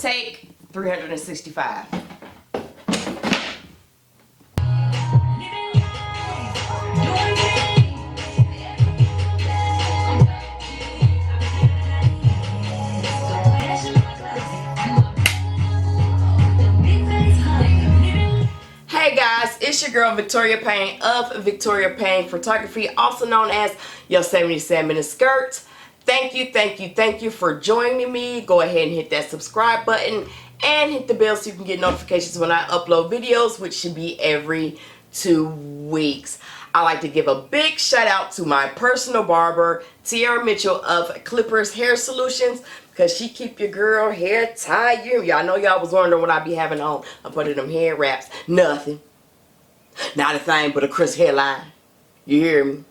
Take 365. Hey guys, it's your girl Victoria Payne of Victoria Payne Photography, also known as Yosemite Sam in a Skirt. Thank you for joining me. Go ahead and hit that subscribe button and hit the bell so you can get notifications when I upload videos, which should be every 2 weeks. I like to give a big shout out to my personal barber, Tiara Mitchell of Clippers Hair Solutions, because she keep your girl hair tied. Y'all know y'all was wondering what I be having on. I'm putting them hair wraps. Nothing. Not a thing but a crisp hairline. You hear me?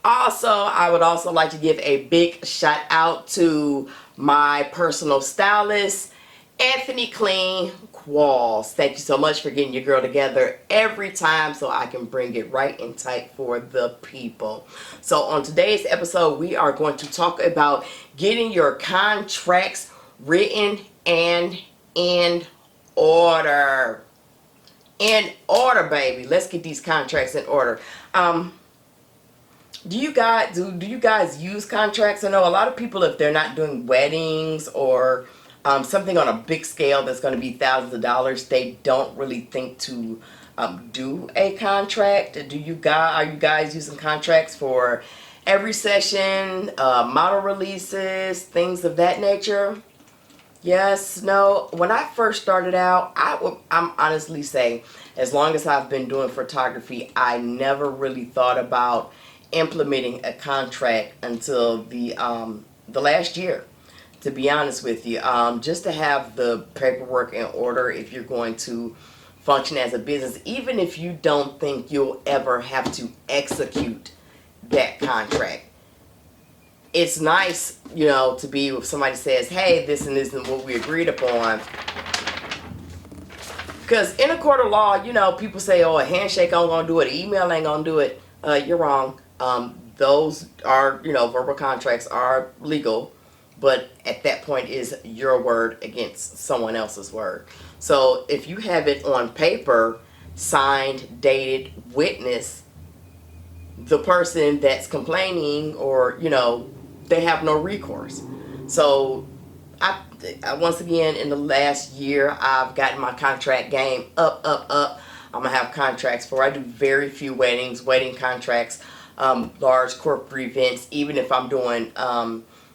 Also, I would also like to give a big shout out to my personal stylist, Anthony Clean Qualls. Thank you so much for getting your girl together every time so I can bring it right and tight for the people. So on today's episode, we are going to talk about getting your contracts written and in order. In order, baby. Let's get these contracts in order. Do you guys use contracts? I know a lot of people, if they're not doing weddings or something on a big scale that's going to be thousands of dollars, they don't really think to do a contract. Are you guys using contracts for every session, model releases, things of that nature? Yes, no. When I first started out, I'm honestly saying, as long as I've been doing photography, I never really thought about implementing a contract until the last year, to be honest with you. Just to have the paperwork in order if you're going to function as a business, even if you don't think you'll ever have to execute that contract. It's nice, you know, to be if somebody says, hey, this and this isn't what we agreed upon. Because in a court of law, you know, people say, oh, a handshake ain't gonna do it, an email ain't gonna do it. You're wrong. Those are, you know, verbal contracts are legal, but at that point is your word against someone else's word. So if you have it on paper, signed, dated, witness, the person that's complaining, or, you know, they have no recourse. So I once again, in the last year, I've gotten my contract game up. I'm gonna have contracts for, I do very few weddings, wedding contracts, large corporate events. Even if I'm doing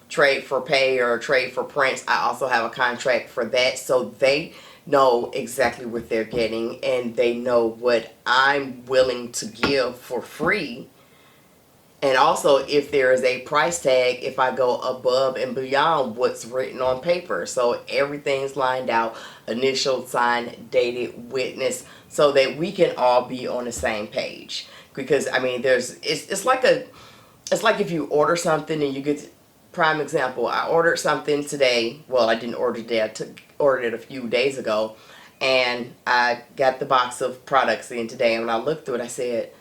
trade for pay or trade for prints, I also have a contract for that, so they know exactly what they're getting and they know what I'm willing to give for free. And also, if there is a price tag, if I go above and beyond what's written on paper. So everything's lined out, initial, signed, dated, witness, so that we can all be on the same page. Because I mean, it's like if you order something and you get, prime example, I ordered something today. Well, I didn't order today. I ordered it a few days ago, and I got the box of products in today. And when I looked through it, I said,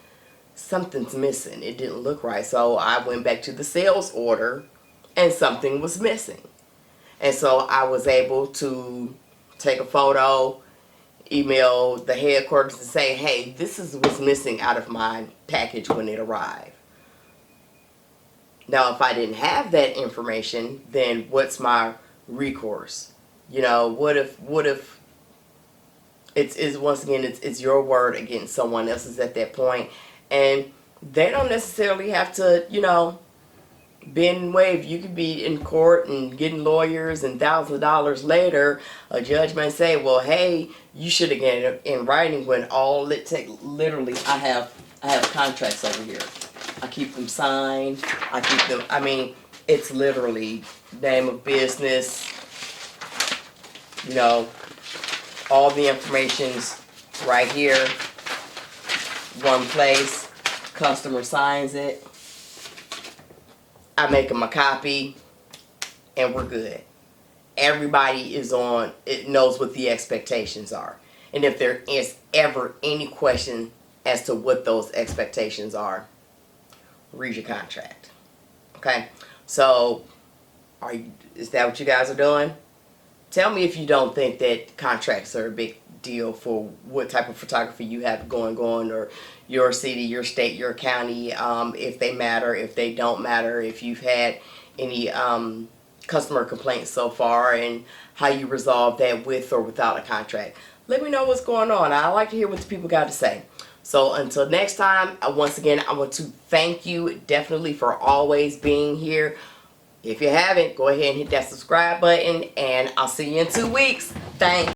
something's missing. It didn't look right. So I went back to the sales order and something was missing. And so I was able to take a photo, email the headquarters and say, hey, this is what's missing out of my package when it arrived. Now, if I didn't have that information, then what's my recourse? You know, what if it's once again, it's your word against someone else's at that point. And they don't necessarily have to, you know, bend and wave. You could be in court and getting lawyers, and thousands of dollars later, a judge may say, well, hey, you should have gotten it in writing, when all it takes, literally, I have contracts over here. I keep them signed. I keep them, I mean, it's literally name of business, you know, all the information's right here. One place, customer signs it, I make them a copy, and we're good. Everybody is on, it knows what the expectations are. And if there is ever any question as to what those expectations are, read your contract. Okay? So, is that what you guys are doing? Tell me if you don't think that contracts are a big deal for what type of photography you have going on, or your city, your state, your county, if they matter, if they don't matter, if you've had any customer complaints so far, and how you resolve that with or without a contract. Let me know what's going on. I like to hear what the people got to say. So until next time, once again, I want to thank you definitely for always being here. If you haven't, go ahead and hit that subscribe button, and I'll see you in 2 weeks. Thanks.